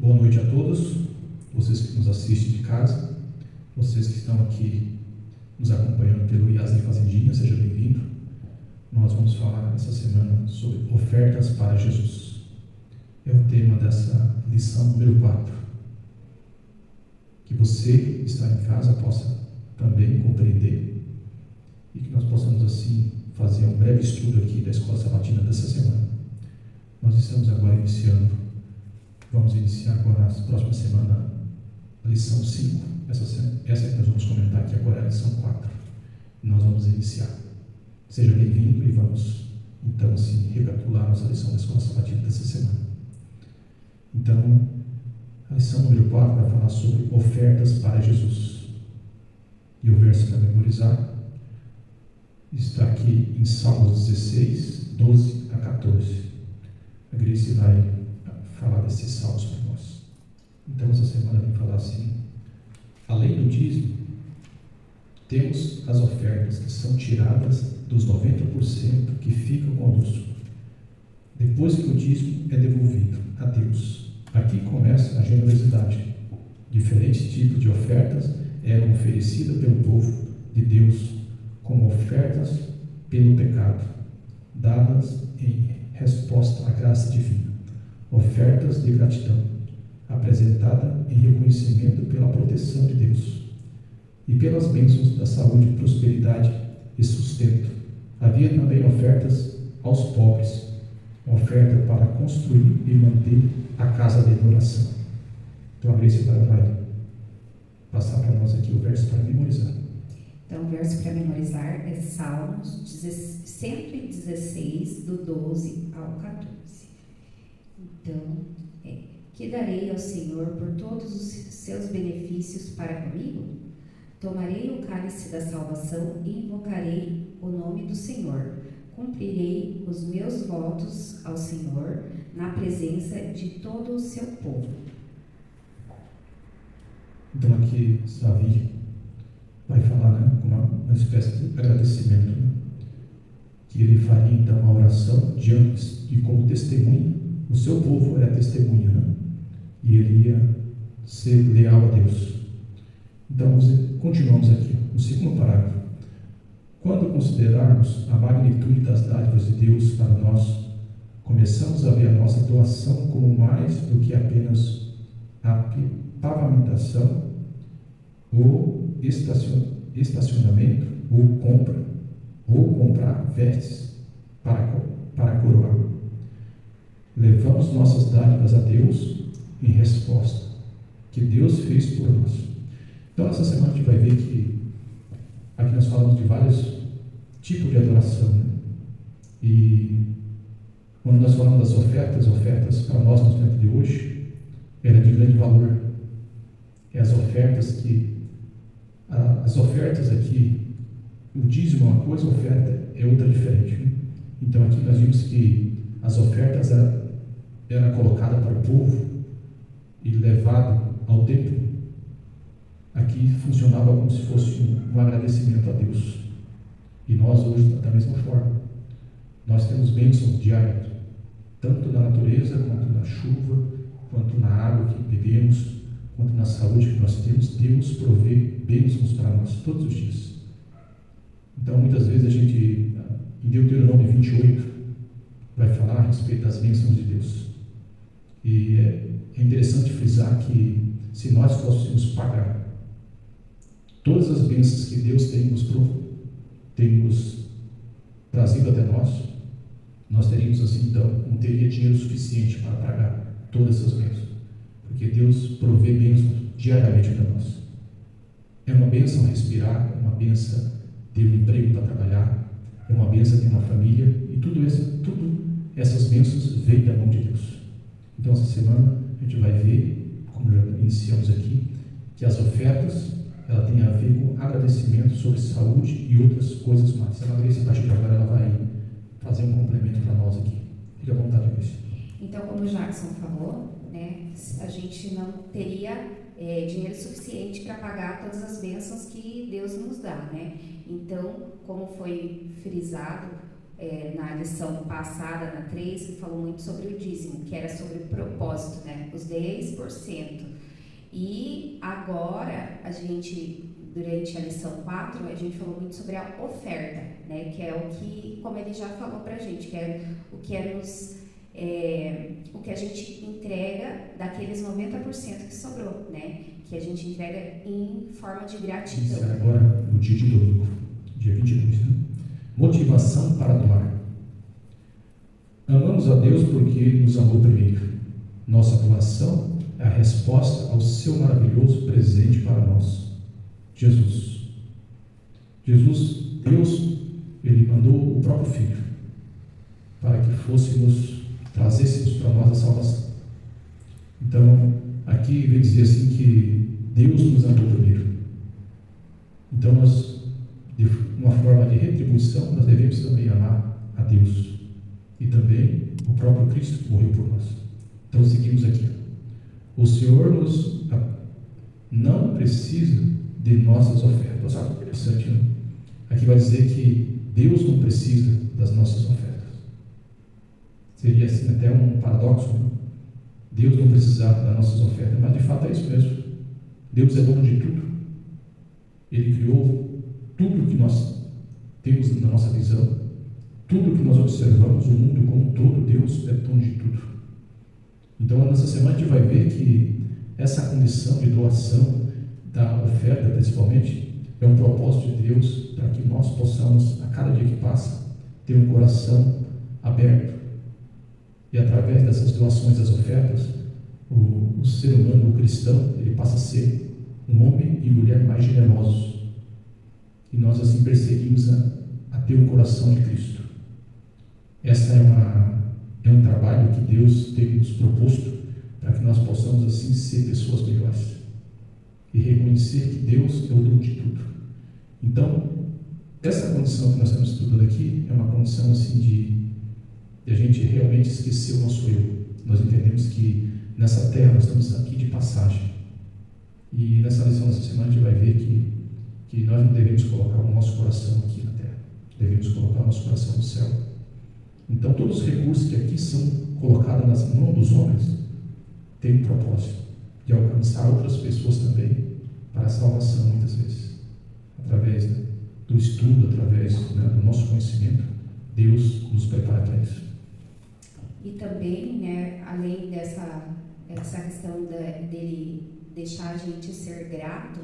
Boa noite a todos, vocês que nos assistem de casa, vocês que estão aqui nos acompanhando pelo IAS de Fazendinha, seja bem-vindo. Nós vamos falar essa semana sobre ofertas para Jesus. É o tema dessa lição número 4. Que você que está em casa possa também compreender e que nós possamos assim fazer um breve estudo aqui da Escola Sabatina dessa semana. Nós estamos agora vamos iniciar agora na próxima semana a lição 5. Essa que nós vamos comentar aqui agora é a lição 4. Nós vamos iniciar. Seja bem-vindo e vamos então assim recapitular nossa lição da Escola Sabatina dessa semana. Então, a lição número 4 vai falar sobre ofertas para Jesus. E o verso para memorizar está aqui em Salmos 16, 12 a 14. A Grace vai falar desses salmos para nós. Então, essa semana vem falar assim: além do dízimo, temos as ofertas que são tiradas dos 90% que ficam conosco, depois que o dízimo é devolvido a Deus. Aqui começa a generosidade. Diferentes tipos de ofertas eram oferecidas pelo povo de Deus como ofertas pelo pecado, dadas em resposta à graça divina. Ofertas de gratidão, apresentada em reconhecimento pela proteção de Deus e pelas bênçãos da saúde, prosperidade e sustento. Havia também ofertas aos pobres, oferta para construir e manter a casa de adoração. Então a Grace vai passar para nós aqui o verso para memorizar. Então o verso para memorizar é Salmos 116, do 12 ao 14. Então, que darei ao Senhor por todos os seus benefícios para comigo? Tomarei o cálice da salvação e invocarei o nome do Senhor. Cumprirei os meus votos ao Senhor na presença de todo o seu povo. Então aqui Davi vai falar, com uma espécie de agradecimento, que ele faria então uma oração diante e como testemunha. O seu povo era testemunha, e ele ia ser leal a Deus. Então, continuamos aqui, no segundo parágrafo. Quando considerarmos a magnitude das dádivas de Deus para nós, começamos a ver a nossa doação como mais do que apenas a pavimentação, ou estacionamento, ou comprar vestes para coroar. Levamos nossas dádivas a Deus em resposta que Deus fez por nós. Então, essa semana a gente vai ver que aqui nós falamos de vários tipos de adoração. E quando nós falamos das ofertas para nós no tempo de hoje, ela é de grande valor. É as ofertas aqui, o dízimo é uma coisa, a oferta é outra diferente. Então, aqui nós vimos que as ofertas eram colocadas para o povo e levado ao templo. Aqui funcionava como se fosse um agradecimento a Deus. E nós hoje, da mesma forma, nós temos bênçãos diárias, tanto na natureza, quanto na chuva, quanto na água que bebemos, quanto na saúde que nós temos. Deus provê bênçãos para nós todos os dias. Então, muitas vezes a gente, em Deuteronômio 28, vai falar a respeito das bênçãos de Deus. E é interessante frisar que se nós fôssemos pagar todas as bênçãos que Deus tem nos trazido até nós teríamos assim, então, não teria dinheiro suficiente para pagar todas essas bênçãos, porque Deus provê bênçãos diariamente para nós. É uma bênção respirar, é uma bênção ter um emprego para trabalhar, é uma bênção ter uma família, e tudo essas bênçãos vêm da mão de Deus. Então, essa semana a gente vai ver, como já iniciamos aqui, que as ofertas ela tem a ver com agradecimento sobre saúde e outras coisas mais. A Grace, a partir de agora, ela vai fazer um complemento para nós aqui. Fique à vontade, Grace. Então, como o Jackson falou, a gente não teria dinheiro suficiente para pagar todas as bênçãos que Deus nos dá, Então, como foi frisado, na lição passada, na 3, que falou muito sobre o dízimo, que era sobre o propósito, né? Os 10%. E agora, durante a lição 4, a gente falou muito sobre a oferta, né? Que é o que, como ele já falou pra gente, que é o que o que a gente entrega daqueles 90% que sobrou, né? Que a gente entrega em forma de gratidão. Isso é agora no dia de domingo, dia 22, né? Motivação para doar. Amamos a Deus porque Ele nos amou primeiro. Nossa doação é a resposta ao seu maravilhoso presente para nós, Jesus. Jesus, Deus, Ele mandou o próprio Filho para que trazêssemos para nós a salvação. Então, aqui vem dizer assim que Deus nos amou primeiro. Então, nós, de uma forma de retribuição, nós devemos também amar a Deus. E também o próprio Cristo morreu por nós. Então, seguimos aqui. O Senhor não precisa de nossas ofertas. Olha que interessante, né? Aqui vai dizer que Deus não precisa das nossas ofertas. Seria assim até um paradoxo, né? Deus não precisava das nossas ofertas, mas de fato é isso mesmo. Deus é dono de tudo. Ele criou tudo que nós temos na nossa visão, tudo que nós observamos, o mundo como um todo. Deus é dono de tudo. Então, nessa semana a gente vai ver que essa condição de doação da oferta, principalmente, é um propósito de Deus para que nós possamos, a cada dia que passa, ter um coração aberto. E através dessas doações das ofertas, o ser humano, o cristão, ele passa a ser um homem e mulher mais generosos. E nós assim perseguimos a ter o coração de Cristo. Essa é um trabalho que Deus tem nos proposto para que nós possamos assim ser pessoas melhores e reconhecer que Deus é o dono de tudo. Então, essa condição que nós estamos estudando aqui é uma condição assim de a gente realmente esquecer o nosso eu. Nós entendemos que nessa terra nós estamos aqui de passagem. E nessa lição dessa semana a gente vai ver que nós não devemos colocar o nosso coração aqui na terra. Devemos colocar o nosso coração no céu. Então todos os recursos que aqui são colocados nas mãos dos homens têm um propósito de alcançar outras pessoas também para a salvação, muitas vezes. Através do estudo, através do nosso conhecimento, Deus nos prepara para isso. E também, né, além dessa questão dele deixar a gente ser grato,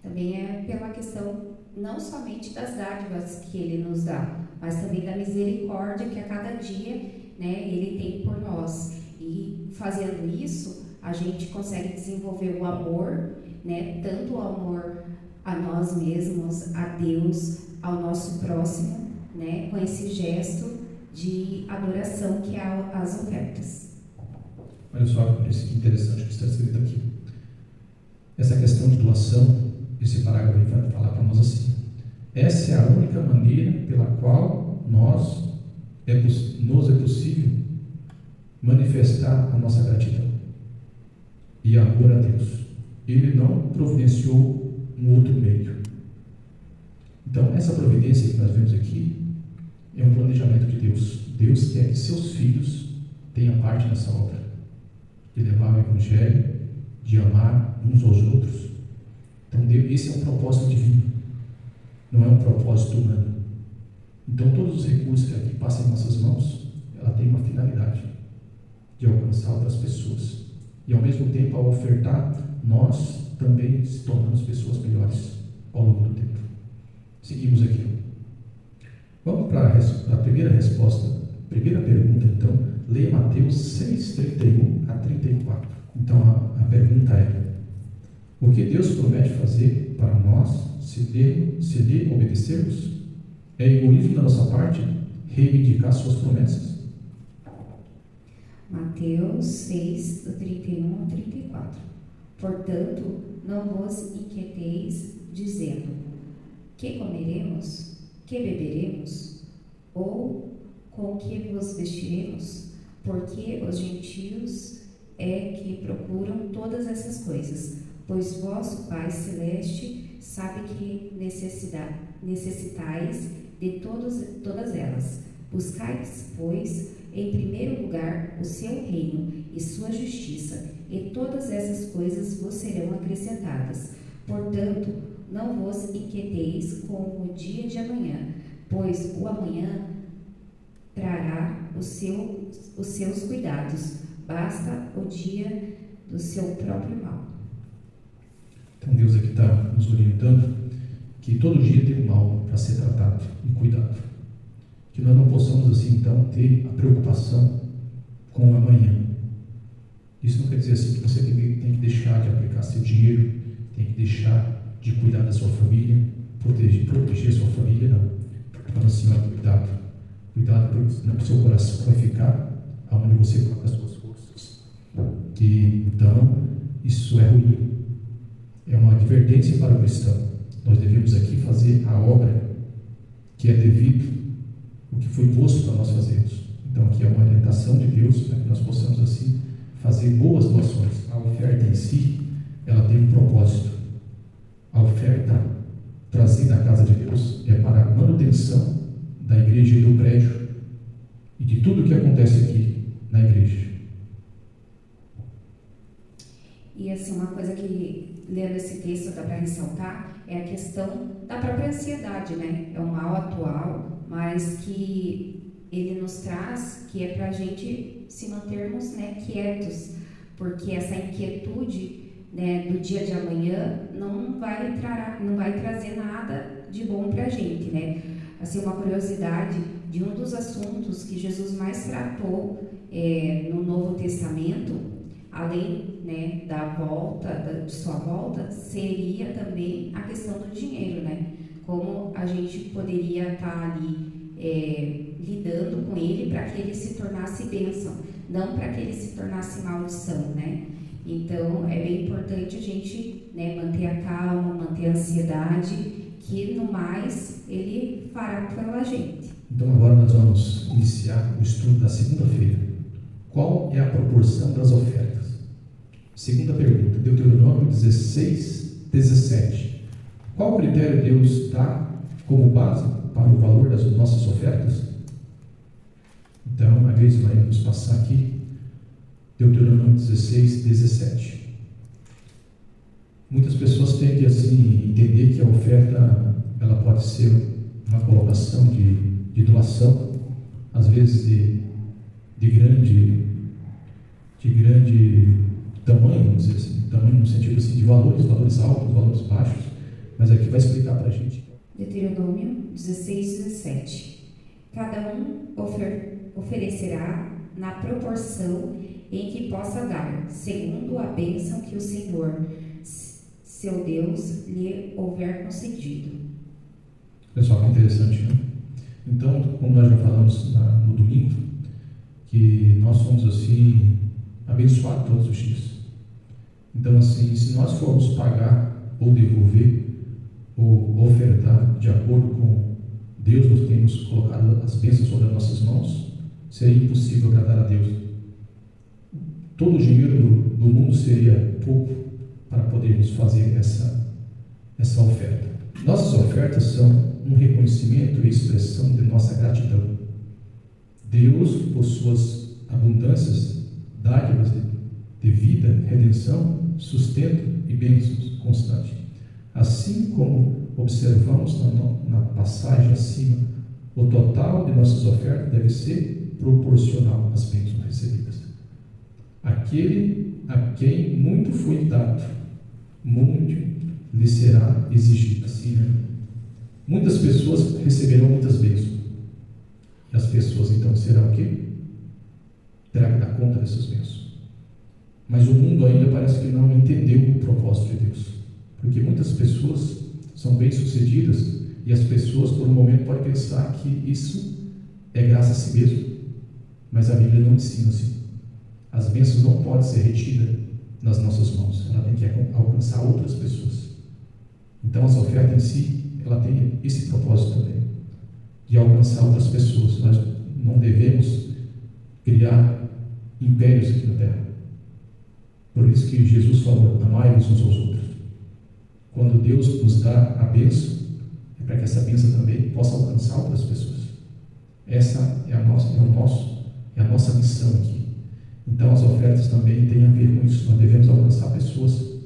também é pela questão não somente das dádivas que ele nos dá, mas também da misericórdia que a cada dia, né, ele tem por nós. E fazendo isso, a gente consegue desenvolver o amor, né, tanto o amor a nós mesmos, a Deus, ao nosso próximo, né, com esse gesto de adoração que é as ofertas. Olha só que interessante que está escrito aqui. Essa questão de doação, esse parágrafo vai falar para nós assim: essa é a única maneira pela qual nos é possível manifestar a nossa gratidão e amor a Deus. Ele não providenciou um outro meio. Então, essa providência que nós vemos aqui é um planejamento de Deus. Deus quer que seus filhos tenham parte nessa obra, de levar o Evangelho, de amar uns aos outros. Então, esse é um propósito divino, não é um propósito humano. Então, todos os recursos que aqui passam em nossas mãos, ela tem uma finalidade de alcançar outras pessoas. E, ao mesmo tempo, ao ofertar, nós também se tornamos pessoas melhores ao longo do tempo. Seguimos aqui. Vamos para a primeira resposta, primeira pergunta, então. Leia Mateus 6, 31 a 34. Então, a pergunta é: o que Deus promete fazer para nós se lhe obedecermos? É egoísmo da nossa parte reivindicar suas promessas? Mateus 6, do 31 ao 34. Portanto, não vos inquieteis, dizendo: que comeremos? Que beberemos? Ou com que vos vestiremos? Porque os gentios é que procuram todas essas coisas, pois vosso Pai Celeste sabe que necessitais de todas elas. Buscai, pois, em primeiro lugar o seu reino e sua justiça, e todas essas coisas vos serão acrescentadas. Portanto, não vos inquieteis com o dia de amanhã, pois o amanhã trará os seus cuidados. Basta o dia do seu próprio mal. Então Deus aqui está nos orientando que todo dia tem um mal para ser tratado e cuidado. Que nós não possamos assim então ter a preocupação com o amanhã. Isso não quer dizer assim que você tem que deixar de aplicar seu dinheiro, tem que deixar de cuidar da sua família, proteger sua família, não. Fala assim, olha, cuidado para o seu coração vai ficar aonde você coloca as suas forças. Que então isso é ruim. É uma advertência para o cristão. Nós devemos aqui fazer a obra que é devido, o que foi posto para nós fazermos. Então aqui é uma orientação de Deus para que nós possamos assim fazer boas doações. A oferta em si, ela tem um propósito. A oferta trazida à casa de Deus é para a manutenção da igreja e do prédio e de tudo o que acontece aqui na igreja. E assim, uma coisa que, lendo esse texto, dá para ressaltar é a questão da própria ansiedade, né? É um mal atual, mas que ele nos traz, que é para a gente se mantermos, né, quietos, porque essa inquietude, né, do dia de amanhã não vai trazer nada de bom para a gente, né? Assim, uma curiosidade de um dos assuntos que Jesus mais tratou no Novo Testamento, além, né, de sua volta, seria também a questão do dinheiro, né? Como a gente poderia estar ali lidando com ele para que ele se tornasse bênção, não para que ele se tornasse maldição, né? Então, é bem importante a gente, né, manter a calma, manter a ansiedade, que no mais ele fará pela gente. Então agora nós vamos iniciar o estudo da segunda-feira. Qual é a proporção das ofertas? Segunda pergunta, Deuteronômio 16, 17. Qual critério Deus dá como base para o valor das nossas ofertas? Então a Grace vai nos passar aqui Deuteronômio 16, 17. Muitas pessoas têm que assim entender que a oferta ela pode ser uma colocação de doação, às vezes de grande tamanho, vamos dizer assim, tamanho no sentido assim, de valores altos, valores baixos, mas aqui vai explicar para a gente. Deuteronômio 16, 17. Cada um oferecerá na proporção em que possa dar, segundo a bênção que o Senhor, seu Deus, lhe houver concedido. Pessoal, que interessante, né? Então, como nós já falamos no domingo, que nós somos assim abençoados todos os dias. Então, assim, se nós formos pagar ou devolver ou ofertar de acordo com Deus nos tem nos colocado as bênçãos sobre as nossas mãos, seria impossível agradar a Deus. Todo o dinheiro do mundo seria pouco para podermos fazer essa oferta. Nossas ofertas são um reconhecimento e expressão de nossa gratidão. Deus, por suas abundâncias, dádivas de vida, redenção, sustento e bênçãos constantes. Assim como observamos na passagem acima, o total de nossas ofertas deve ser proporcional às bênçãos recebidas. Aquele a quem muito foi dado, muito lhe será exigido. Assim, né? Muitas pessoas receberão muitas bênçãos. E as pessoas então serão o quê? Terá que dar conta dessas bênçãos. Mas o mundo ainda parece que não entendeu o propósito de Deus. Porque muitas pessoas são bem-sucedidas e as pessoas por um momento podem pensar que isso é graça a si mesmo. Mas a Bíblia não ensina assim. As bênçãos não podem ser retidas nas nossas mãos. Ela tem que alcançar outras pessoas. Então as ofertas em si, ela tem esse propósito também, de alcançar outras pessoas. Nós não devemos criar impérios aqui na terra. Por isso que Jesus falou, amai-vos uns aos outros. Quando Deus nos dá a bênção, é para que essa bênção também possa alcançar outras pessoas. Essa é a nossa missão aqui. Então as ofertas também têm a ver com isso. Nós devemos alcançar pessoas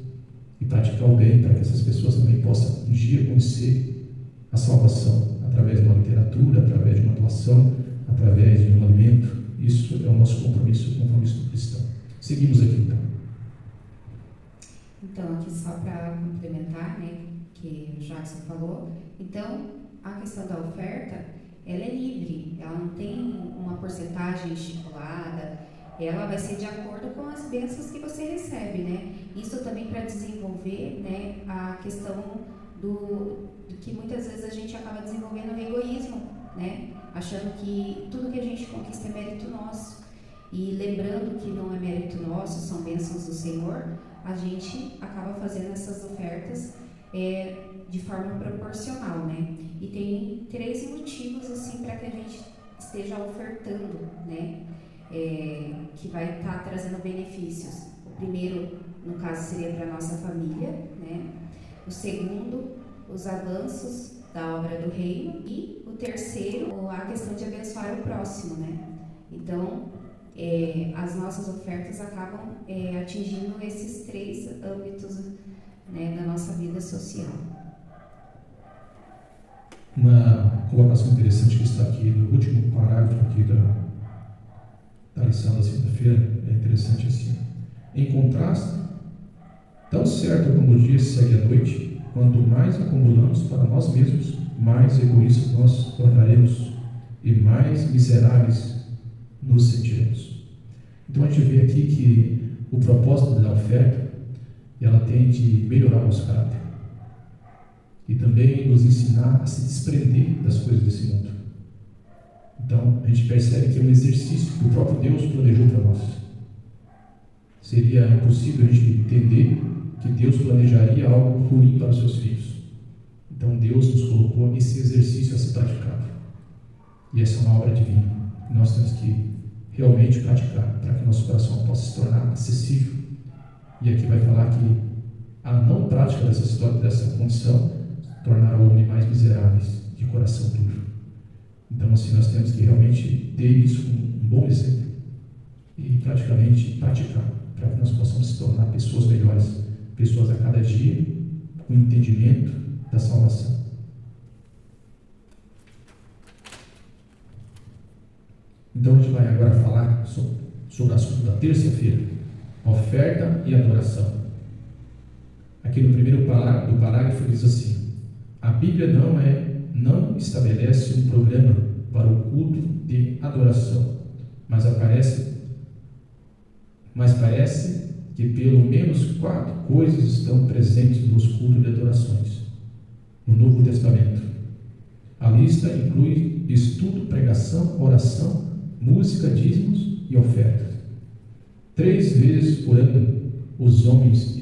e praticar o bem para que essas pessoas também possam um dia conhecer a salvação através de uma literatura, através de uma doação, através de um alimento. Isso é o nosso compromisso, o compromisso do cristão. Seguimos aqui então. Então, aqui só para complementar, né, que o Jackson falou, então, a questão da oferta, ela é livre, ela não tem uma porcentagem estipulada, ela vai ser de acordo com as bênçãos que você recebe, né? Isso também para desenvolver, né, a questão do que muitas vezes a gente acaba desenvolvendo o egoísmo, né? Achando que tudo que a gente conquista é mérito nosso. E lembrando que não é mérito nosso, são bênçãos do Senhor, a gente acaba fazendo essas ofertas de forma proporcional, né? E tem 3 motivos assim para que a gente esteja ofertando, né? Que vai estar trazendo benefícios. O primeiro, no caso, seria para a nossa família, né? O segundo, os avanços da obra do reino. E o terceiro, a questão de abençoar o próximo, né? Então, as nossas ofertas acabam atingindo esses 3 âmbitos, né, da nossa vida social. Uma colocação interessante que está aqui no último parágrafo aqui da lição da segunda-feira é interessante assim. Em contraste, tão certo como o dia segue a noite, quanto mais acumulamos para nós mesmos, mais egoístas nós tornaremos e mais miseráveis nos sentiremos. Então a gente vê aqui que o propósito da oferta, ela tem de melhorar o nosso caráter e também nos ensinar a se desprender das coisas desse mundo. Então a gente percebe que é um exercício que o próprio Deus planejou para nós. Seria impossível a gente entender que Deus planejaria algo ruim para os seus filhos. Então Deus nos colocou esse exercício a ser praticado. E essa é uma obra divina. Nós temos que realmente praticar para que nosso coração possa se tornar acessível. E aqui vai falar que a não prática dessa história, dessa condição, tornará o homem mais miseráveis, de coração duro. Então, assim, nós temos que realmente ter isso como um bom exemplo e praticamente praticar para que nós possamos se tornar pessoas melhores, pessoas a cada dia com entendimento da salvação. Então a gente vai agora falar sobre o assunto da terça-feira, oferta e adoração. Aqui no primeiro parágrafo diz assim: a Bíblia não estabelece um programa para o culto de adoração, mas parece que pelo menos 4 coisas estão presentes nos cultos de adorações no Novo Testamento. A lista inclui estudo, pregação, oração, música, dízimos e ofertas. 3 vezes por ano, os homens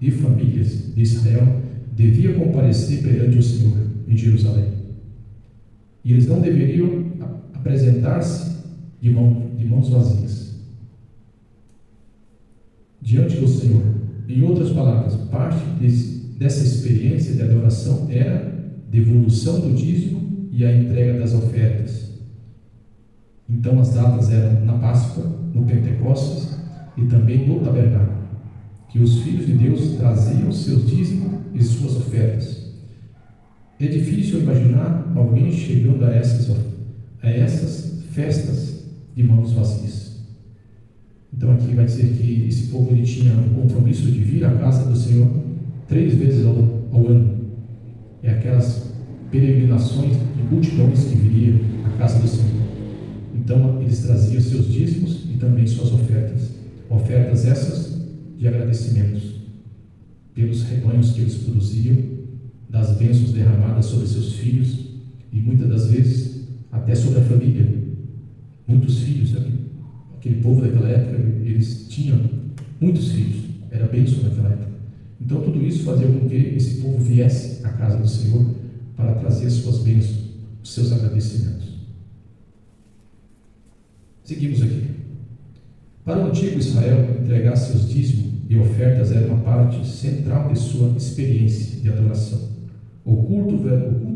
e famílias de Israel deviam comparecer perante o Senhor em Jerusalém. E eles não deveriam apresentar-se de mãos vazias diante do Senhor. Em outras palavras, parte dessa experiência de adoração era devolução do dízimo e a entrega das ofertas. Então as datas eram na Páscoa, no Pentecostes e também no tabernáculo, que os filhos de Deus traziam seus dízimos e suas ofertas. É difícil imaginar alguém chegando a essas festas de mãos vazias. Então aqui vai dizer que esse povo ele tinha um compromisso de vir à casa do Senhor 3 vezes ao ano. É aquelas peregrinações de multidões que viriam à casa do Senhor. Então eles traziam seus dízimos e também suas ofertas. Ofertas essas de agradecimentos pelos rebanhos que eles produziam, das bênçãos derramadas sobre seus filhos e muitas das vezes até sobre a família. Muitos filhos, aquele povo daquela época, eles tinham muitos filhos, era bênção naquela época. Então tudo isso fazia com que esse povo viesse à casa do Senhor para trazer as suas bênçãos, os seus agradecimentos. Seguimos aqui. Para o antigo Israel, entregar seus dízimos e ofertas era uma parte central de sua experiência de adoração. O culto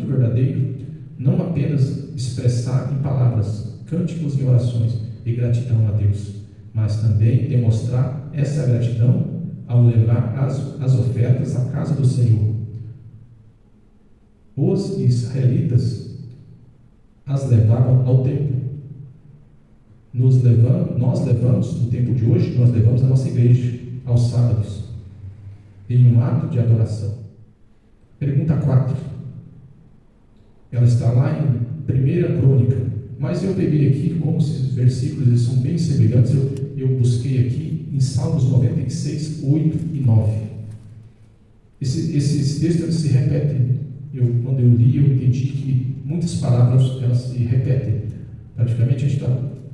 verdadeiro não apenas expressar em palavras, cânticos e orações e gratidão a Deus, mas também demonstrar essa gratidão ao levar as ofertas à casa do Senhor. Os israelitas as levavam ao templo. Nós levamos, no tempo de hoje, nós levamos a nossa igreja aos sábados, em um ato de adoração. Pergunta 4. Ela está lá em 1 Crônica, mas eu peguei aqui, como esses versículos eles são bem semelhantes, eu busquei aqui em Salmos 96, 8 e 9. Esses textos se repetem. Quando eu li, eu entendi que muitas palavras elas se repetem. Praticamente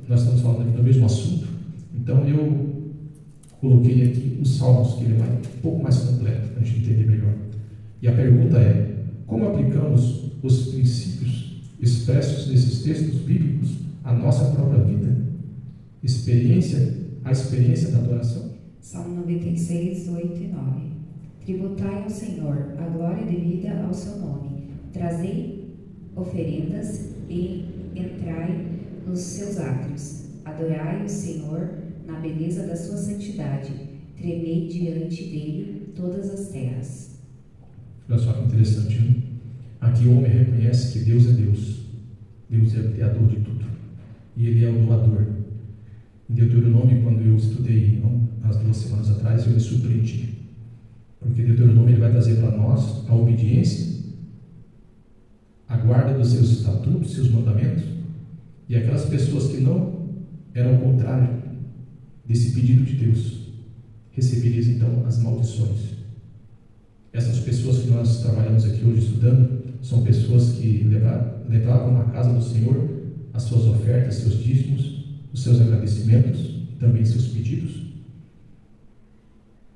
nós estamos falando aqui do mesmo assunto. Então eu coloquei aqui os Salmos, que ele vai um pouco mais completo, para a gente entender melhor. E a pergunta é: como aplicamos os princípios expressos nesses textos bíblicos à nossa própria vida? A experiência da adoração? Salmo 96, 8 e 9. Tributai ao Senhor a glória devida ao seu nome. Trazei oferendas e entrai nos seus átrios. Adorai o Senhor na beleza da sua santidade. Tremei diante dele todas as terras. Olha só que interessante, né? Aqui o homem reconhece que Deus é Deus. Deus é o criador de tudo. E Ele é o doador. Em Deuteronômio, quando eu estudei há 2 semanas atrás, eu me surpreendi. Porque Deuteronômio ele vai trazer para nós a obediência, a guarda dos seus estatutos, seus mandamentos, e aquelas pessoas que não eram ao contrário desse pedido de Deus, receberiam então as maldições. Essas pessoas que nós trabalhamos aqui hoje estudando, são pessoas que levavam à casa do Senhor as suas ofertas, seus dízimos, os seus agradecimentos e também seus pedidos.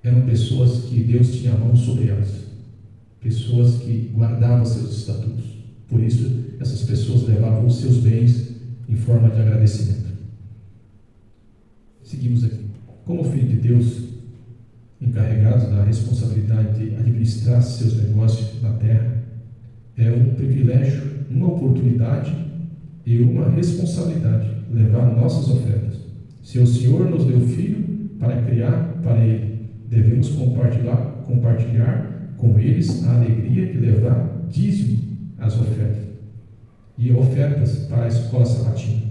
Eram pessoas que Deus tinha a mão sobre elas, pessoas que guardavam seus estatutos. Por isso, essas pessoas levavam os seus bens em forma de agradecimento. Seguimos aqui. Como filho de Deus, encarregados da responsabilidade de administrar seus negócios na terra, é um privilégio, uma oportunidade e uma responsabilidade levar nossas ofertas. Se o Senhor nos deu filho para criar para Ele, devemos compartilhar com eles a alegria de levar dízimo às ofertas e ofertas para a escola sabatina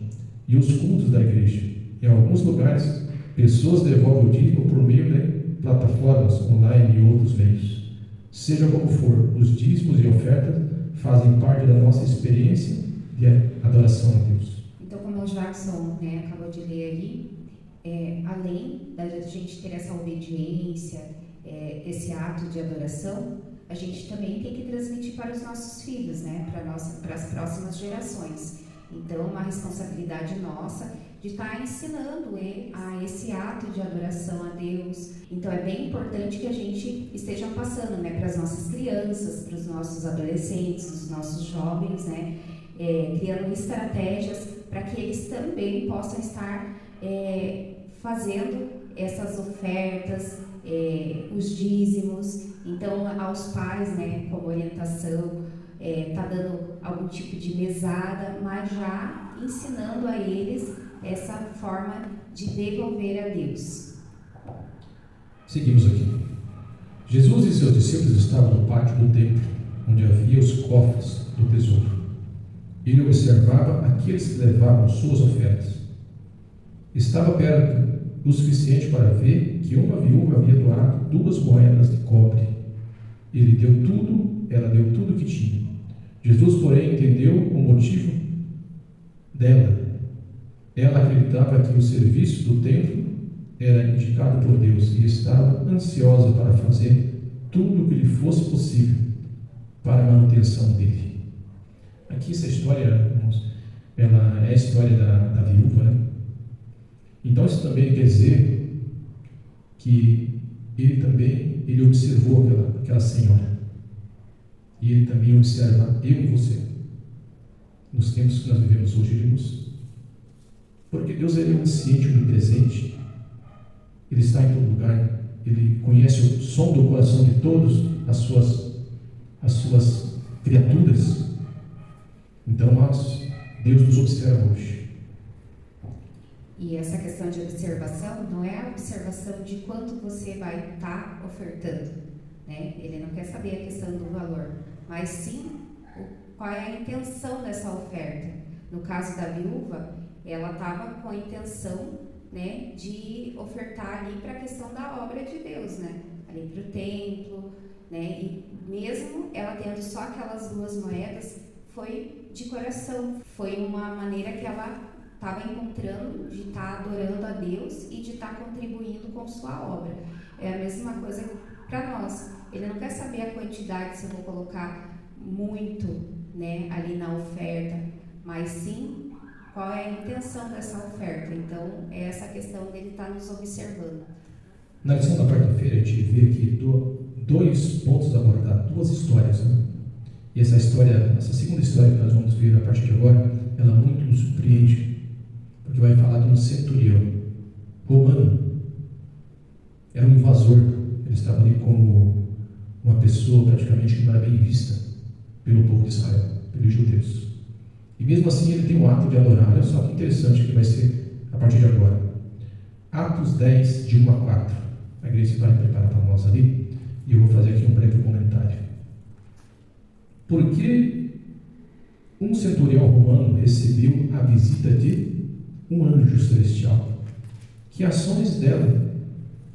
e os cultos da igreja. Em alguns lugares, pessoas devolvem o dízimo por meio de plataformas online e outros meios. Seja como for, os dízimos e ofertas fazem parte da nossa experiência de adoração a Deus. Então, como o Jackson acabou de ler ali, além da gente ter essa obediência, esse ato de adoração, a gente também tem que transmitir para os nossos filhos, para as próximas gerações. Então, uma responsabilidade nossa de estar ensinando a esse ato de adoração a Deus. Então, é bem importante que a gente esteja passando para as nossas crianças, para os nossos adolescentes, os nossos jovens, criando estratégias para que eles também possam estar fazendo essas ofertas, os dízimos. Então, aos pais, como orientação, tá dando algum tipo de mesada, mas já ensinando a eles essa forma de devolver a Deus. Seguimos aqui. Jesus e seus discípulos estavam no pátio do templo, onde havia os cofres do tesouro. Ele observava aqueles que levavam suas ofertas. Estava perto o suficiente para ver que uma viúva havia doado 2 moedas de cobre. Ela deu tudo o que tinha. Jesus, porém, entendeu o motivo dela. Ela acreditava que o serviço do templo era indicado por Deus e estava ansiosa para fazer tudo o que lhe fosse possível para a manutenção dele. Aqui essa história, irmãos, ela é a história da viúva, Então isso também quer dizer que ele observou aquela senhora. E ele também observa eu e você. Nos tempos que nós vivemos hoje, irmãos. Porque Deus é onisciente, onipresente. Ele está em todo lugar. Ele conhece o som do coração de todos as suas criaturas. Então, Deus nos observa hoje. E essa questão de observação não é a observação de quanto você vai estar ofertando, né? Ele não quer saber a questão do valor, mas sim qual é a intenção dessa oferta. No caso da viúva, ela estava com a intenção, né, de ofertar ali para a questão da obra de Deus, né? Ali para o templo, né? E mesmo ela tendo só aquelas 2 moedas, foi de coração, foi uma maneira que ela estava encontrando de estar adorando a Deus e de estar contribuindo com sua obra. É a mesma coisa para nós. Ele não quer saber a quantidade, se eu vou colocar muito, né, ali na oferta, mas sim qual é a intenção dessa oferta. Então, é essa questão dele estar nos observando. Na lição da quarta-feira, a gente vê aqui 2 pontos abordados, 2 histórias, né? E essa segunda história que nós vamos ver a partir de agora, ela muito nos surpreende, porque vai falar de um centurião romano. Era um invasor. Ele estava ali como uma pessoa praticamente que não era bem vista pelo povo de Israel, pelos judeus. E mesmo assim ele tem um ato de adorar. Olha só que interessante que vai ser a partir de agora. Atos 10, de 1 a 4. A igreja vai preparar para nós ali, e eu vou fazer aqui um breve comentário. Porque um centurião romano recebeu a visita de um anjo celestial. Que ações dela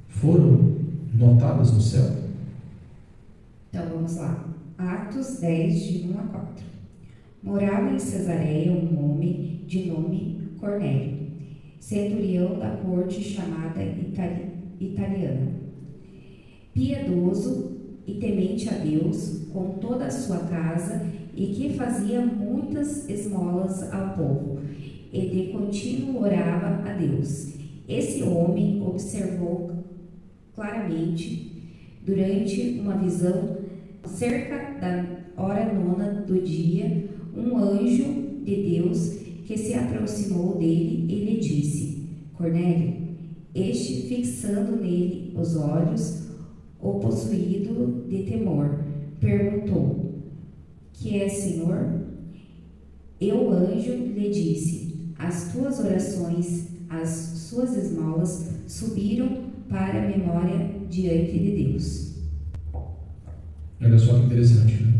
foram notadas no céu? Então vamos lá. Atos 10, de 1 a 4. Morava em Cesareia um homem de nome Cornélio, centurião da corte chamada italiana, piedoso e temente a Deus com toda a sua casa, e que fazia muitas esmolas ao povo, e de contínuo orava a Deus. Esse homem observou claramente, durante uma visão, cerca da hora 9 do dia, um anjo de Deus que se aproximou dele e lhe disse: Cornélio. Este, fixando nele os olhos, o possuído de temor, perguntou: Que é, Senhor? E o anjo lhe disse: As tuas orações, as suas esmolas subiram para a memória diante de Deus. Olha só que interessante, né?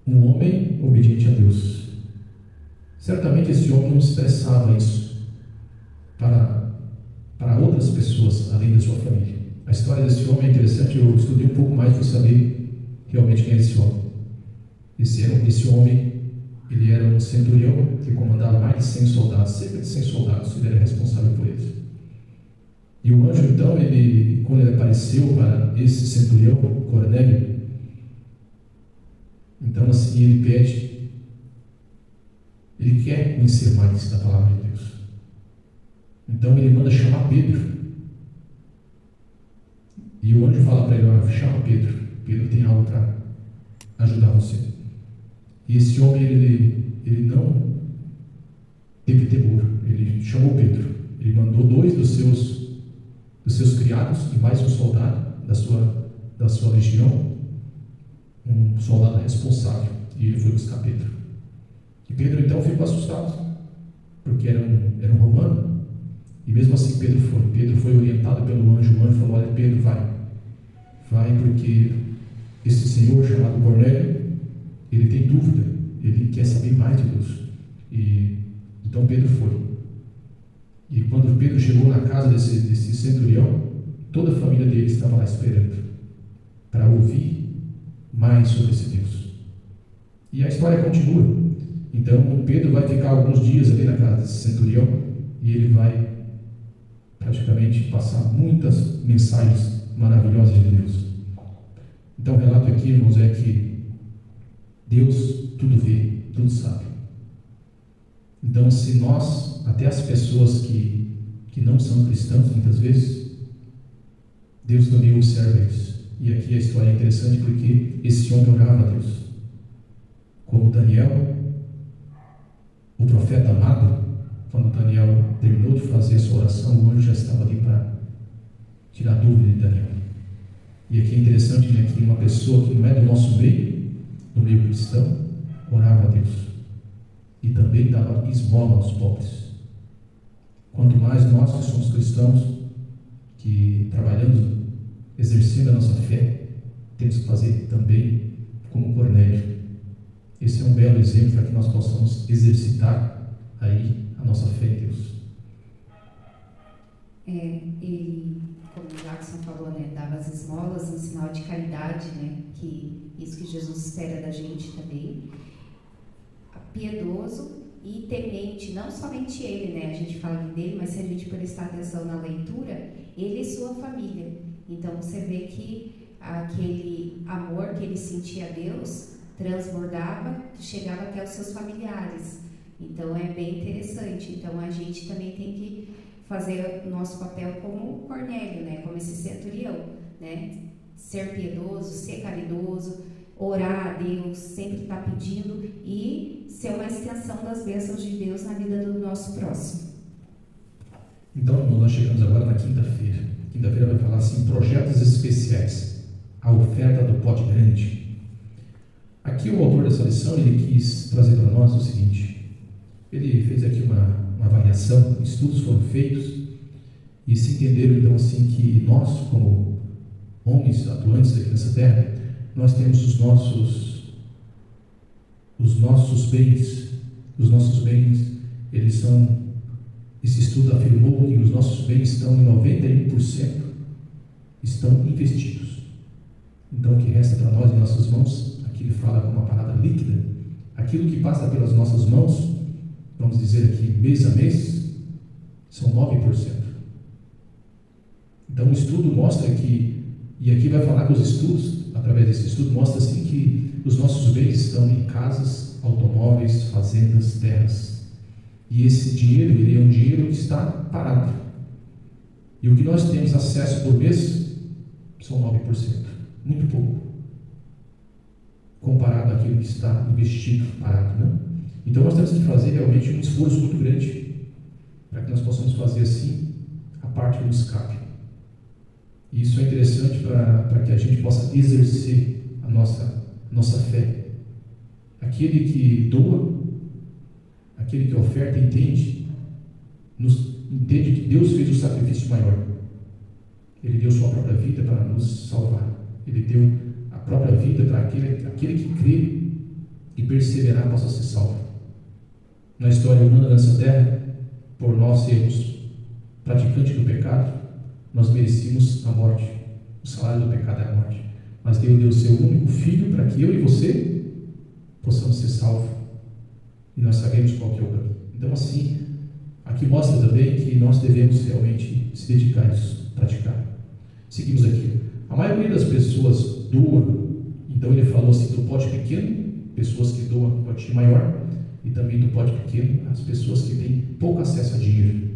Um homem obediente a Deus. Certamente esse homem não expressava isso para outras pessoas, além da sua família. A história desse homem é interessante. Eu estudei um pouco mais para saber realmente quem é esse homem. Esse homem, ele era um centurião que comandava mais de 100 soldados, cerca de 100 soldados, ele era responsável por eles. E o anjo, então, quando ele apareceu para esse centurião, Cornélio, então assim ele pede, ele quer conhecer mais da palavra de Deus. Então ele manda chamar Pedro. E o anjo fala para ele: chama Pedro. Pedro tem algo para ajudar você. E esse homem, ele não teve temor. Ele chamou Pedro. Ele mandou 2 dos seus criados e mais um soldado da sua legião, um soldado responsável. E ele foi buscar Pedro. E Pedro então ficou assustado, porque era um romano. E mesmo assim Pedro foi orientado pelo anjo. O anjo falou: olha, Pedro, vai, porque esse senhor chamado Cornélio, ele tem dúvida, ele quer saber mais de Deus. E então Pedro foi. E quando Pedro chegou na casa desse centurião, toda a família dele estava lá esperando para ouvir mais sobre esse Deus. E a história continua. Então Pedro vai ficar alguns dias ali na casa desse centurião, e ele vai praticamente passar muitas mensagens maravilhosas de Deus. Então o relato aqui, irmãos, é que Deus tudo vê, tudo sabe. Então, se nós, até as pessoas que não são cristãos, muitas vezes, Deus também observa isso. E aqui a história é interessante porque esse homem orava a Deus. Como Daniel, o profeta amado, quando Daniel terminou de fazer a sua oração, o anjo já estava ali para tirar dúvida de Daniel. E aqui é interessante, né, que uma pessoa que não é do nosso meio, do meio cristão, orava a Deus e também dava esmola aos pobres. Quanto mais nós que somos cristãos, que trabalhamos, exercendo a nossa fé, temos que fazer também como Cornélio. Esse é um belo exemplo para que nós possamos exercitar aí a nossa fé em Deus. Ele, como o Jackson falou, né, dava as esmolas, um sinal de caridade, né, que isso que Jesus espera da gente também. Piedoso e temente, não somente ele, né, a gente fala dele, mas se a gente prestar atenção na leitura, ele e sua família. Então você vê que aquele amor que ele sentia a Deus transbordava, chegava até os seus familiares. Então é bem interessante. Então a gente também tem que fazer o nosso papel como Cornélio, né? Como esse centurião, né? Ser piedoso, ser caridoso, orar a Deus, sempre estar pedindo e ser uma extensão das bênçãos de Deus na vida do nosso próximo. Então, nós chegamos agora na quinta-feira. Quinta-feira vai falar assim, projetos especiais, a oferta do pote grande. Aqui o autor dessa lição, ele quis trazer para nós o seguinte, ele fez aqui uma avaliação, estudos foram feitos e se entenderam então assim que nós, como homens atuantes aqui nessa terra, nós temos os nossos bens, eles são, esse estudo afirmou que os nossos bens estão em 91% estão investidos. Então o que resta para nós em nossas mãos, aqui ele fala com uma palavra líquida, aquilo que passa pelas nossas mãos, vamos dizer aqui mês a mês, são 9%. Então o estudo mostra que, e aqui vai falar que os estudos, através desse estudo, mostra assim que os nossos bens estão em casas, automóveis, fazendas, terras. E esse dinheiro, ele é um dinheiro que está parado. E o que nós temos acesso por mês são 9%. Muito pouco. Comparado àquilo que está investido, parado, né? Então nós temos que fazer realmente um esforço muito grande para que nós possamos fazer assim a parte que nos cabe. E isso é interessante para que a gente possa exercer a nossa fé. Aquele que doa, aquele que oferta, entende que Deus fez o sacrifício maior. Ele deu sua própria vida para nos salvar. Ele deu a própria vida para aquele que crê e perseverar possa ser salvo. Na história humana nessa terra, por nós sermos praticantes do pecado, nós merecíamos a morte. O salário do pecado é a morte. Mas Deus deu o seu único filho para que eu e você possamos ser salvos. E nós sabemos qual que é o caminho. Então assim, aqui mostra também que nós devemos realmente se dedicar a isso, praticar. Seguimos aqui. A maioria das pessoas doa. Então ele falou assim do pote pequeno, pessoas que doam um pote maior, e também do pote pequeno, as pessoas que têm pouco acesso a dinheiro.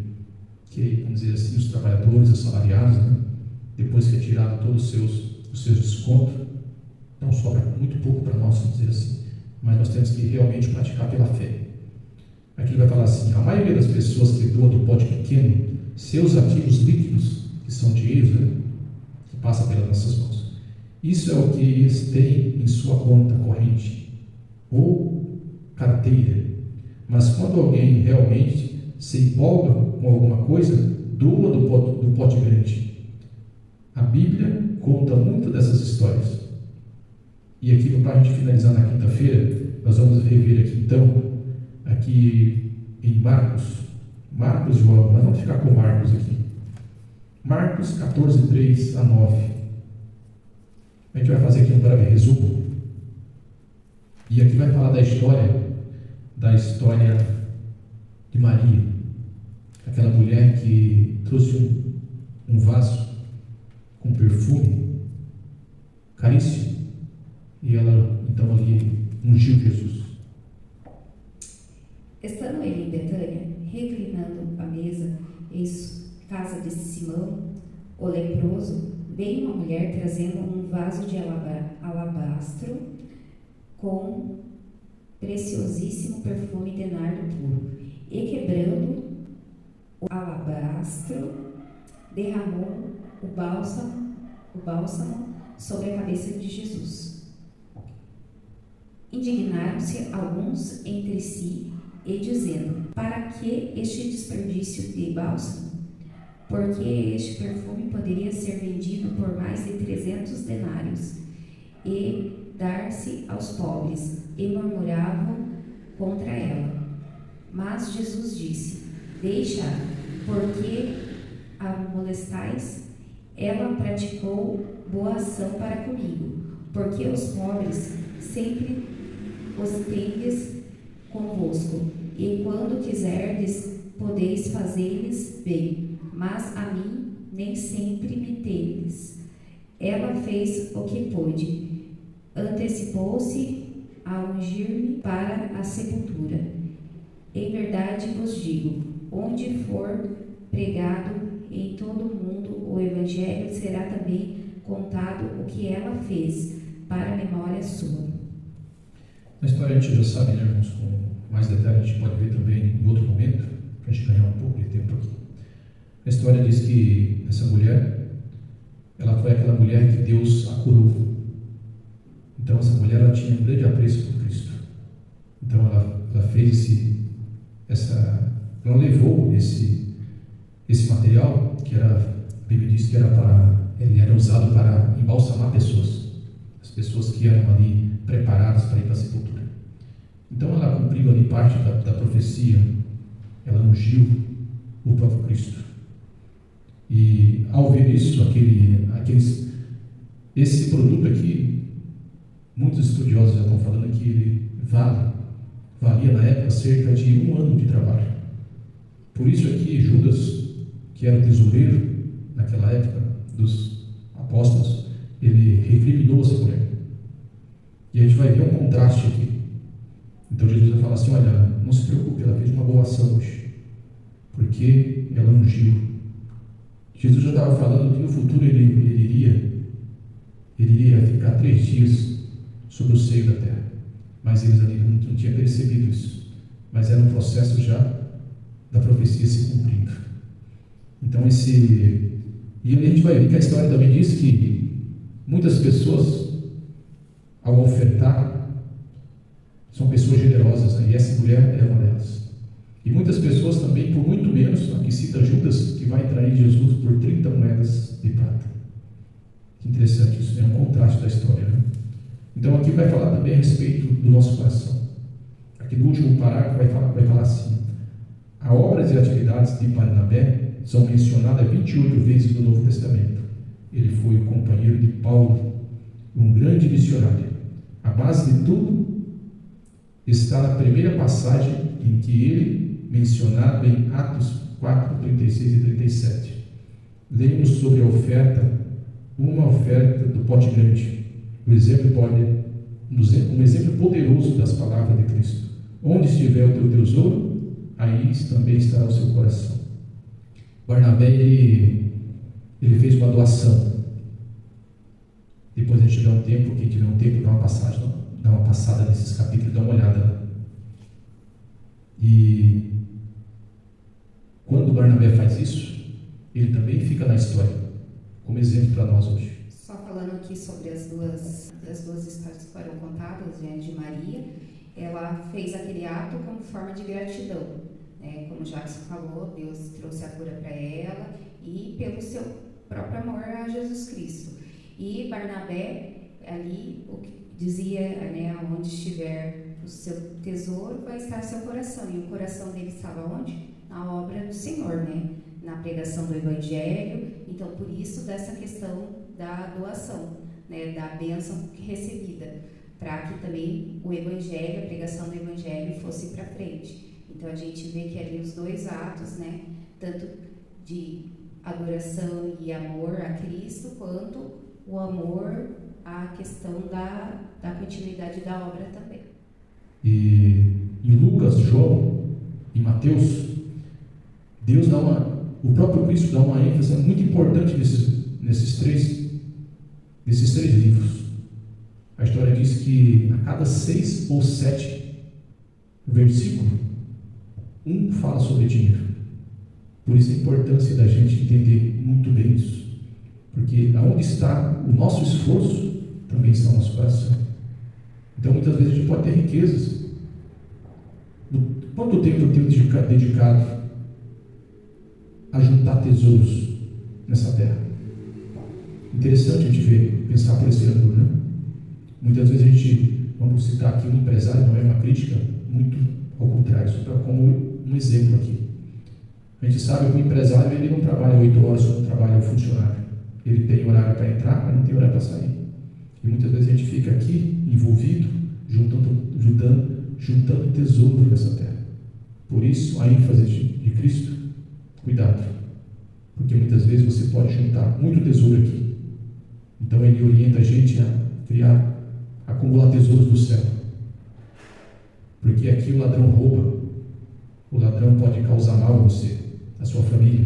Que, vamos dizer assim, os trabalhadores, os salariados, né? Depois que é tirado todos os seus descontos, então sobra muito pouco para nós, vamos dizer assim. Mas nós temos que realmente praticar pela fé. Aqui ele vai falar assim, a maioria das pessoas que doam do pote pequeno, seus ativos líquidos, que são dinheiros, né? Que passa pelas nossas mãos. Isso é o que eles têm em sua conta corrente, ou carteira. Mas quando alguém realmente se empolga com alguma coisa, doa do pote grande. A Bíblia conta muito dessas histórias. E aqui, para a gente finalizar na quinta-feira, nós vamos rever aqui então, aqui em Marcos e João, mas vamos ficar com Marcos aqui. Marcos 14, 3 a 9. A gente vai fazer aqui um breve resumo. E aqui vai falar da história de Maria, aquela mulher que trouxe um vaso com perfume caríssimo, e ela então ali ungiu Jesus. Estando ele em Betânia, reclinando à mesa em casa de Simão, o leproso, veio uma mulher trazendo um vaso de alabastro com preciosíssimo perfume de nardo puro, e quebrando o alabastro, derramou o bálsamo sobre a cabeça de Jesus. Indignaram-se alguns entre si e dizendo: para que este desperdício de bálsamo? Porque este perfume poderia ser vendido por mais de 300 denários e dar-se aos pobres, e murmuravam contra ela. Mas Jesus disse: deixa-a, porque a molestais? Ela praticou boa ação para comigo, porque os pobres sempre os tendes convosco, e quando quiserdes, podeis fazer-lhes bem, mas a mim nem sempre me tendes. Ela fez o que pôde, antecipou-se a ungir-me para a sepultura. Em verdade vos digo, onde for pregado em todo o mundo o Evangelho, será também contado o que ela fez, para a memória sua. A história a gente já sabe, né, irmãos? Com mais detalhes a gente pode ver também em outro momento, para a gente ganhar um pouco de tempo aqui. A história diz que essa mulher, ela foi aquela mulher que Deus a curou. Então essa mulher, ela tinha um grande apreço por Cristo. Então ela fez ela levou esse material, que era, a Bíblia diz que ele era usado para embalsamar pessoas, as pessoas que eram ali preparadas para ir para a sepultura. Então ela cumpriu ali parte da profecia, ela ungiu o próprio Cristo. E ao ver isso, esse produto aqui, muitos estudiosos já estão falando que ele valia na época cerca de 1 ano de trabalho. Por isso aqui Judas, que era o tesoureiro naquela época dos apóstolos, ele recriminou essa mulher. E a gente vai ver um contraste aqui. Então Jesus vai falar assim: olha, não se preocupe, ela fez uma boa ação hoje, porque ela ungiu. Jesus já estava falando que no futuro ele iria ficar 3 dias sobre o seio da terra, mas eles ali não tinham percebido isso, mas era um processo já da profecia se cumprindo. Então e a gente vai ver que a história também diz que muitas pessoas, ao ofertar, são pessoas generosas, né? E essa mulher é uma delas. E muitas pessoas também, por muito menos, aqui cita Judas, que vai trair Jesus por 30 moedas de prata. Que interessante isso, é um contraste da história, né? Então aqui vai falar também a respeito do nosso coração. Aqui no último parágrafo vai falar assim: as obras e atividades de Barnabé são mencionadas 28 vezes no Novo Testamento. Ele foi o companheiro de Paulo, um grande missionário. A base de tudo está na primeira passagem em que ele, mencionado em Atos 4, 36 e 37. Lemos sobre uma oferta do pote grande. Um exemplo poderoso das palavras de Cristo. Onde estiver o teu tesouro, aí também estará o seu coração. Barnabé, ele fez uma doação. Depois a gente dá um tempo, quem tiver um tempo, dá uma passada nesses capítulos, dá uma olhada. E quando Barnabé faz isso, ele também fica na história, como exemplo para nós hoje. Só falando aqui sobre as duas histórias que foram contadas, né, de Maria, ela fez aquele ato como forma de gratidão. Como Jackson falou, Deus trouxe a cura para ela e pelo seu próprio amor a Jesus Cristo. E Barnabé, ali, o que dizia, né, onde estiver o seu tesouro, vai estar seu coração. E o coração dele estava onde? Na obra do Senhor, né? Na pregação do Evangelho. Então, por isso, dessa questão da doação, né, da bênção recebida, para que também o Evangelho, a pregação do Evangelho fosse para frente. Então, a gente vê que ali os dois atos, né, tanto de adoração e amor a Cristo, quanto o amor à questão da continuidade da obra também. E em Lucas, João e Mateus, o próprio Cristo dá uma ênfase muito importante nesses três livros. A história diz que a cada 6 ou 7 versículos, um fala sobre dinheiro. Por isso a importância da gente entender muito bem isso. Porque aonde está o nosso esforço, também está o nosso coração. Então, muitas vezes a gente pode ter riquezas. Quanto tempo eu tenho dedicado a juntar tesouros nessa terra? Interessante a gente ver, pensar por esse ângulo, né? Muitas vezes a gente, vamos citar aqui um empresário, não é uma crítica, muito ao contrário, só como um exemplo aqui. A gente sabe que o empresário ele não trabalha 8 horas como trabalha o funcionário. Ele tem horário para entrar, mas não tem horário para sair. E muitas vezes a gente fica aqui envolvido, juntando tesouro nessa terra. Por isso, a ênfase de Cristo, cuidado. Porque muitas vezes você pode juntar muito tesouro aqui. Então ele orienta a gente a acumular tesouros do céu. Porque aqui o ladrão rouba. O ladrão pode causar mal a você, a sua família.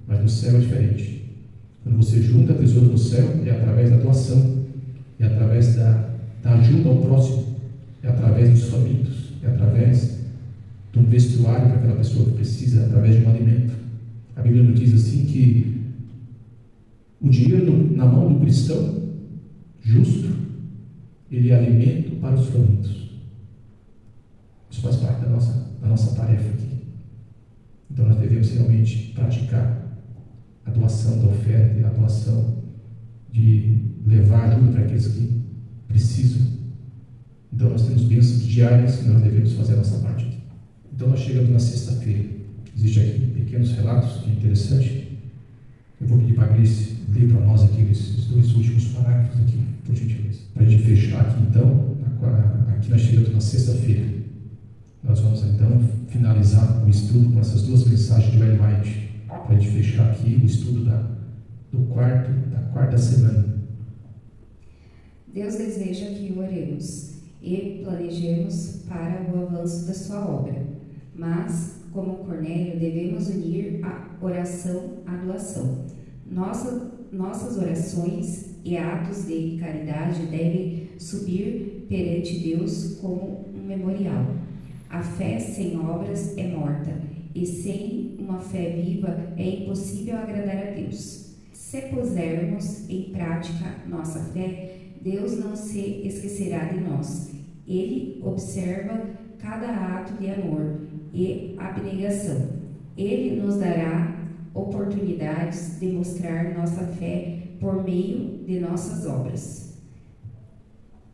Mas no céu é diferente. Quando você junta tesouro no céu, é através da doação. É através da ajuda ao próximo. É através dos famintos. É através de um vestuário para aquela pessoa que precisa, através de um alimento. A Bíblia nos diz assim que o dinheiro na mão do cristão justo, ele é alimento para os famintos. Isso faz parte da nossa tarefa aqui. Então nós devemos realmente praticar a doação da oferta e a doação de levar ajuda para aqueles que precisam. Então nós temos bênçãos diárias que nós devemos fazer a nossa parte aqui. Então nós chegamos na sexta-feira. Existem aqui pequenos relatos, que é interessante. Eu vou pedir para a Grace ler para nós aqui esses 2 últimos parágrafos aqui, por gentileza. Para a gente fechar aqui então, aqui nós chegamos na sexta-feira. Nós vamos então finalizar o estudo com essas 2 mensagens de Ellen White, para a gente fechar aqui o estudo da quarta semana. Deus deseja que oremos e planejemos para o avanço da sua obra, mas, como Cornélio, devemos unir a oração à doação. Nossas orações e atos de caridade devem subir perante Deus como um memorial. A fé sem obras é morta, e sem uma fé viva é impossível agradar a Deus. Se pusermos em prática nossa fé, Deus não se esquecerá de nós. Ele observa cada ato de amor e abnegação. Ele nos dará oportunidades de mostrar nossa fé por meio de nossas obras.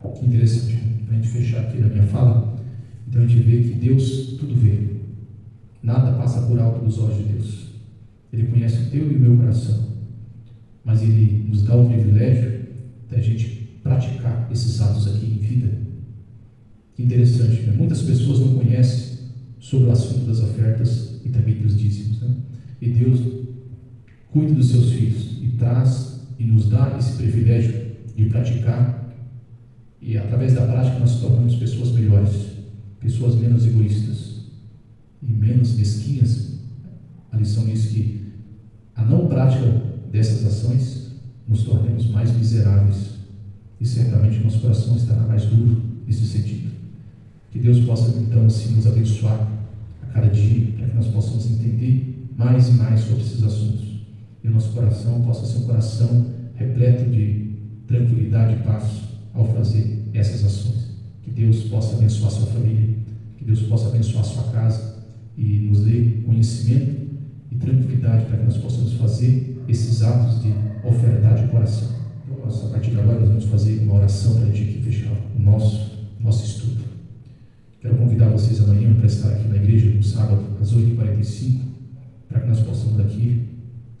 Que interessante. Para a gente fechar aqui na minha fala, então a gente vê que Deus tudo vê. Nada passa por alto dos olhos de Deus. Ele conhece o teu e o meu coração. Mas Ele nos dá o privilégio da gente praticar esses atos aqui em vida. Que interessante, né? Muitas pessoas não conhecem sobre o assunto das ofertas e também dos dízimos, né? E Deus cuida dos seus filhos e traz e nos dá esse privilégio de praticar, e através da prática nós tornamos pessoas melhores, pessoas menos egoístas e menos mesquinhas. A lição diz que a não prática dessas ações nos tornamos mais miseráveis, e certamente nosso coração estará mais duro nesse sentido. Que Deus possa então assim nos abençoar a cada dia, para que nós possamos entender mais e mais sobre esses assuntos, e o nosso coração possa ser um coração repleto de tranquilidade e paz ao fazer essas ações. Que Deus possa abençoar a sua família, que Deus possa abençoar a sua casa e nos dê conhecimento e tranquilidade para que nós possamos fazer esses atos de ofertar de coração. Então, a partir de agora nós vamos fazer uma oração para a gente fechar o nosso estudo. Quero convidar vocês amanhã para estar aqui na igreja no sábado às 8h45, para que nós possamos aqui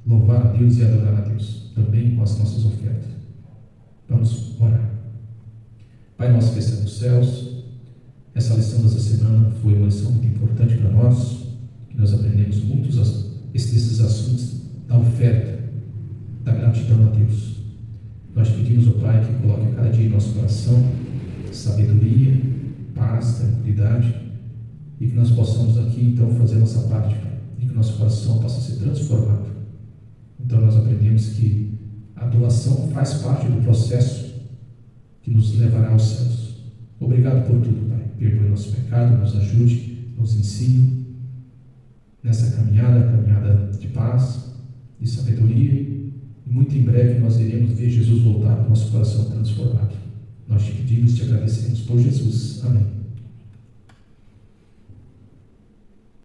louvar a Deus e adorar a Deus, também com as nossas ofertas. Vamos orar. Pai nosso que está nos céus, essa lição dessa semana foi uma lição muito importante para nós, que nós aprendemos muitos desses assuntos da oferta, da gratidão a Deus. Nós pedimos ao Pai que coloque a cada dia em nosso coração sabedoria, paz, tranquilidade, e que nós possamos aqui então fazer a nossa parte, Pai, e que nosso coração possa ser transformado. Então nós aprendemos que a doação faz parte do processo que nos levará aos céus. Obrigado por tudo, Pai. Perdoe nosso pecado, nos ajude, nos ensine nessa caminhada de paz, de sabedoria, e muito em breve nós iremos ver Jesus voltar com nosso coração transformado. Nós te pedimos, te agradecemos por Jesus. Amém.